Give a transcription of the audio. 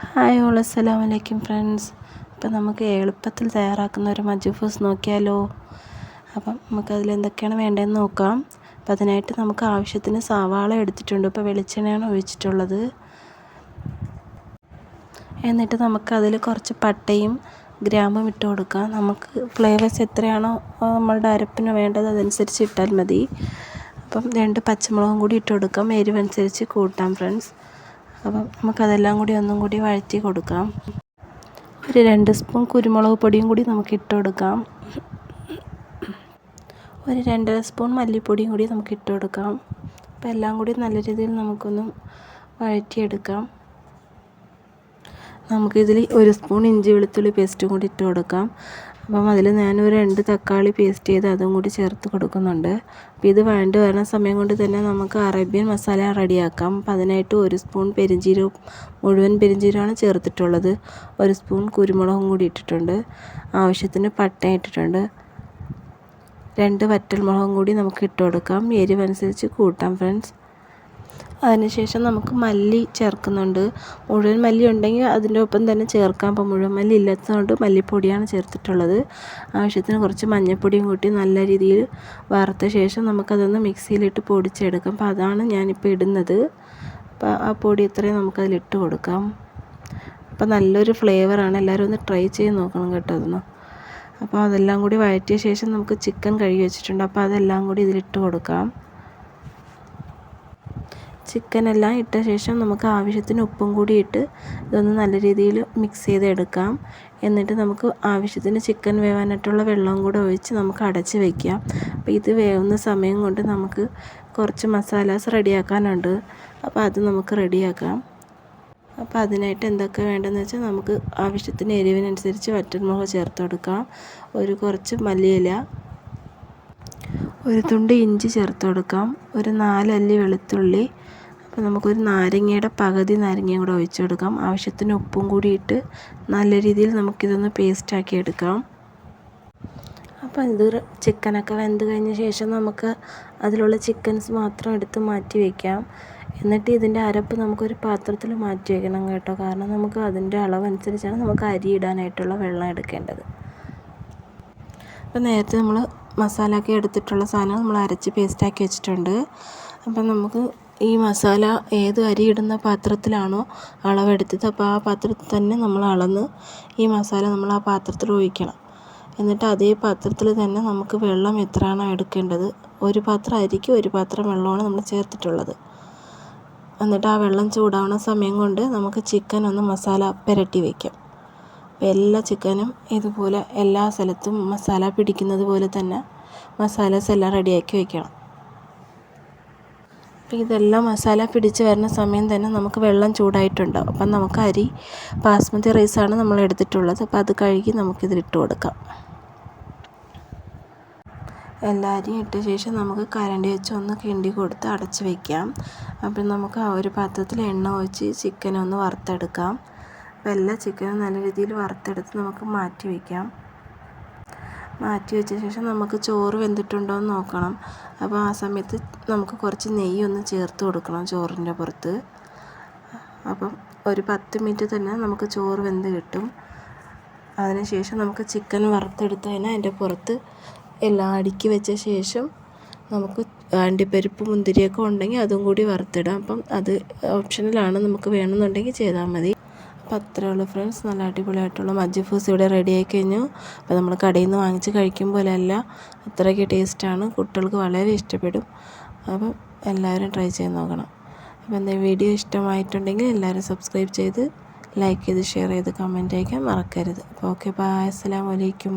Hi all, അസ്സലാമു അലൈക്കും friends. ഇപ്പം നമുക്ക് എളുപ്പത്തിൽ തയ്യാറാക്കുന്ന ഒരു മജ്ബൂസ് നോക്കിയാലോ. അപ്പം നമുക്കതിൽ എന്തൊക്കെയാണ് വേണ്ടതെന്ന് നോക്കാം. അപ്പം അതിനായിട്ട് നമുക്ക് ആവശ്യത്തിന് സവാള എടുത്തിട്ടുണ്ട്. ഇപ്പോൾ വെളിച്ചെണ്ണയാണ് ഒഴിച്ചിട്ടുള്ളത്. എന്നിട്ട് നമുക്കതിൽ കുറച്ച് പട്ടയും ഗ്രാമ്പും ഇട്ട് കൊടുക്കാം. നമുക്ക് ഫ്ലേവേഴ്സ് എത്രയാണോ നമ്മളുടെ അരപ്പിന് വേണ്ടത് അതനുസരിച്ച് ഇട്ടാൽ മതി. അപ്പം 2 പച്ചമുളകും കൂടി ഇട്ട് കൊടുക്കാം. എരിവനുസരിച്ച് കൂട്ടാം ഫ്രണ്ട്സ്. അപ്പം നമുക്കതെല്ലാം കൂടി ഒന്നും കൂടി വഴറ്റി കൊടുക്കാം. ഒരു 2 സ്പൂൺ കുരുമുളക് പൊടിയും കൂടി നമുക്ക് ഇട്ട് കൊടുക്കാം. ഒരു 2.5 സ്പൂൺ മല്ലിപ്പൊടിയും കൂടി നമുക്ക് ഇട്ട് കൊടുക്കാം. അപ്പോൾ എല്ലാം കൂടി നല്ല രീതിയിൽ നമുക്കൊന്ന് വഴറ്റിയെടുക്കാം. നമുക്കിതിൽ 1 സ്പൂൺ ഇഞ്ചി വെളുത്തുള്ളി പേസ്റ്റും കൂടി ഇട്ട് കൊടുക്കാം. അപ്പം അതിൽ ഞാനൊരു 2 തക്കാളി പേസ്റ്റ് ചെയ്ത് അതും കൂടി ചേർത്ത് കൊടുക്കുന്നുണ്ട്. അപ്പോൾ ഇത് വഴണ്ട് വരുന്ന സമയം കൊണ്ട് തന്നെ നമുക്ക് അറേബ്യൻ മസാല റെഡിയാക്കാം. അപ്പോൾ അതിനായിട്ട് 1 സ്പൂൺ പെരുംജീരകം, മുഴുവൻ പെരുംജീരകമാണ് ചേർത്തിട്ടുള്ളത്. 1 സ്പൂൺ കുരുമുളകും കൂടി ഇട്ടിട്ടുണ്ട്. ആവശ്യത്തിന് പട്ട ഇട്ടിട്ടുണ്ട്. 2 വറ്റൽമുളകും കൂടി നമുക്ക് ഇട്ട് കൊടുക്കാം. എരിവനുസരിച്ച് കൂട്ടാം ഫ്രണ്ട്സ്. അതിനുശേഷം നമുക്ക് മല്ലി ചേർക്കുന്നുണ്ട്. മുഴുവൻ മല്ലി ഉണ്ടെങ്കിൽ അതിൻ്റെ ഒപ്പം തന്നെ ചേർക്കാം. അപ്പോൾ മുഴുവൻ മല്ലി ഇല്ലാത്തതുകൊണ്ട് മല്ലിപ്പൊടിയാണ് ചേർത്തിട്ടുള്ളത്. ആവശ്യത്തിന് കുറച്ച് മഞ്ഞൾപ്പൊടിയും കൂട്ടി നല്ല രീതിയിൽ വറുത്ത ശേഷം നമുക്കതൊന്ന് മിക്സിയിലിട്ട് പൊടിച്ചെടുക്കാം. അപ്പോൾ അതാണ് ഞാനിപ്പോൾ ഇടുന്നത്. അപ്പോൾ ആ പൊടി ഇത്രയും നമുക്കതിലിട്ട് കൊടുക്കാം. അപ്പോൾ നല്ലൊരു ഫ്ലേവറാണ്. എല്ലാവരും ഒന്ന് ട്രൈ ചെയ്ത് നോക്കണം കേട്ടോ അതൊന്ന്. അപ്പോൾ അതെല്ലാം കൂടി വഴറ്റിയ ശേഷം നമുക്ക് ചിക്കൻ കഴുകി വെച്ചിട്ടുണ്ട്. അപ്പോൾ അതെല്ലാം കൂടി ഇതിലിട്ട് കൊടുക്കാം. ചിക്കനെല്ലാം ഇട്ട ശേഷം നമുക്ക് ആവശ്യത്തിന് ഉപ്പും കൂടി ഇട്ട് ഇതൊന്ന് നല്ല രീതിയിൽ മിക്സ് ചെയ്തെടുക്കാം. എന്നിട്ട് നമുക്ക് ആവശ്യത്തിന് ചിക്കൻ വേവാനായിട്ടുള്ള വെള്ളവും കൂടെ ഒഴിച്ച് നമുക്ക് അടച്ച് വയ്ക്കാം. അപ്പോൾ ഇത് വേവുന്ന സമയം കൊണ്ട് നമുക്ക് കുറച്ച് മസാലാസ് റെഡിയാക്കാനുണ്ട്. അപ്പോൾ അത് നമുക്ക് റെഡിയാക്കാം. അപ്പോൾ അതിനായിട്ട് എന്തൊക്കെ വേണ്ടതെന്ന് വെച്ചാൽ നമുക്ക് ആവശ്യത്തിന് എരിവിനനുസരിച്ച് വറ്റൽമുളക് ചേർത്ത് കൊടുക്കാം. കുറച്ച് മല്ലിയില, ഒരു തുണ്ട് ഇഞ്ചി ചേർത്ത് കൊടുക്കാം. ഒരു 4 അല്ലി വെളുത്തുള്ളി. അപ്പോൾ നമുക്കൊരു നാരങ്ങയുടെ പകുതി നാരങ്ങയും കൂടെ ഒഴിച്ച് കൊടുക്കാം. ആവശ്യത്തിന് ഉപ്പും കൂടി ഇട്ട് നല്ല രീതിയിൽ നമുക്കിതൊന്ന് പേസ്റ്റാക്കി എടുക്കാം. അപ്പോൾ ഇത് ചിക്കനൊക്കെ വെന്ത് കഴിഞ്ഞ ശേഷം നമുക്ക് അതിലുള്ള ചിക്കൻസ് മാത്രം എടുത്ത് മാറ്റി വയ്ക്കാം. എന്നിട്ട് ഇതിൻ്റെ അരപ്പ് നമുക്കൊരു പാത്രത്തിൽ മാറ്റി വയ്ക്കണം കേട്ടോ. കാരണം നമുക്ക് അതിൻ്റെ അളവനുസരിച്ചാണ് നമുക്ക് അരി ഇടാനായിട്ടുള്ള വെള്ളം എടുക്കേണ്ടത്. അപ്പോൾ നേരത്തെ നമ്മൾ മസാലയൊക്കെ എടുത്തിട്ടുള്ള സാധനം നമ്മൾ അരച്ച് പേസ്റ്റാക്കി വെച്ചിട്ടുണ്ട്. അപ്പം നമുക്ക് ഈ മസാല ഏത് അരി ഇടുന്ന പാത്രത്തിലാണോ അളവെടുത്തത് അപ്പോൾ ആ പാത്രത്തിൽ തന്നെ നമ്മൾ അളന്ന് ഈ മസാല നമ്മൾ ആ പാത്രത്തിൽ ഒഴിക്കണം. എന്നിട്ട് അതേ പാത്രത്തിൽ തന്നെ നമുക്ക് വെള്ളം എത്രയാണോ എടുക്കേണ്ടത്, ഒരു പാത്രം അരിക്ക് 1 പാത്രം വെള്ളമാണ് നമ്മൾ ചേർത്തിട്ടുള്ളത്. എന്നിട്ട് ആ വെള്ളം ചൂടാവുന്ന സമയം കൊണ്ട് നമുക്ക് ചിക്കൻ ഒന്ന് മസാല പുരട്ടി വയ്ക്കാം. അപ്പോൾ എല്ലാ ചിക്കനും ഇതുപോലെ എല്ലാ സ്ഥലത്തും മസാല പിടിക്കുന്നത് പോലെ തന്നെ മസാലാസ് എല്ലാം റെഡിയാക്കി വയ്ക്കണം. അപ്പോൾ ഇതെല്ലാം മസാല പിടിച്ച് വരുന്ന സമയം തന്നെ നമുക്ക് വെള്ളം ചൂടായിട്ടുണ്ടാവും. അപ്പം നമുക്ക് അരി ബാസ്മതി റൈസാണ് നമ്മൾ എടുത്തിട്ടുള്ളത്. അപ്പോൾ അത് കഴുകി നമുക്കിതിലിട്ട് കൊടുക്കാം. എല്ലാ അരിയും ഇട്ട ശേഷം നമുക്ക് കരണ്ടി വെച്ച് ഒന്ന് കിണ്ടി കൊടുത്ത് അടച്ച് വയ്ക്കാം. അപ്പം നമുക്ക് ആ ഒരു പാത്രത്തിൽ എണ്ണ ഒഴിച്ച് ചിക്കനൊന്ന് വറുത്തെടുക്കാം. അപ്പോൾ എല്ലാ ചിക്കനും നല്ല രീതിയിൽ വറുത്തെടുത്ത് നമുക്ക് മാറ്റി വയ്ക്കാം. മാറ്റി വെച്ച ശേഷം നമുക്ക് ചോറ് വെന്തിട്ടുണ്ടോ എന്ന് നോക്കണം. അപ്പോൾ ആ സമയത്ത് നമുക്ക് കുറച്ച് നെയ്യ് ഒന്ന് ചേർത്ത് കൊടുക്കണം ചോറിൻ്റെ പുറത്ത്. അപ്പം ഒരു 10 മിനിറ്റ് തന്നെ നമുക്ക് ചോറ് വെന്ത് കിട്ടും. അതിനുശേഷം നമുക്ക് ചിക്കൻ വറുത്തെടുത്തതിന് അതിൻ്റെ പുറത്ത് എല്ലാം അടുക്കി വെച്ച ശേഷം നമുക്ക് അണ്ടിപ്പരിപ്പ് മുന്തിരിയൊക്കെ ഉണ്ടെങ്കിൽ അതും കൂടി വറുത്തിടാം. അപ്പം അത് ഓപ്ഷണലാണ്, നമുക്ക് വേണമെന്നുണ്ടെങ്കിൽ ചെയ്താൽ മതി. അപ്പോൾ അത്രയേ ഉള്ളൂ ഫ്രണ്ട്സ്. നല്ല അടിപൊളിയായിട്ടുള്ള മജ്ബൂസ് ഇവിടെ റെഡി ആയി കഴിഞ്ഞു. അപ്പോൾ നമ്മൾ കടയിൽ നിന്ന് വാങ്ങിച്ച് കഴിക്കും പോലെയല്ല, അത്രയ്ക്ക് ടേസ്റ്റാണ്. കുട്ടികൾക്ക് വളരെ ഇഷ്ടപ്പെടും. അപ്പം എല്ലാവരും ട്രൈ ചെയ്ത് നോക്കണം. അപ്പോൾ എൻ്റെ വീഡിയോ ഇഷ്ടമായിട്ടുണ്ടെങ്കിൽ എല്ലാവരും സബ്സ്ക്രൈബ് ചെയ്ത് ലൈക്ക് ചെയ്ത് ഷെയർ ചെയ്ത് കമൻറ്റ് അയക്കാൻ മറക്കരുത്. അപ്പോൾ ഓക്കെ, ബൈ, അസ്സലാമു അലൈക്കും.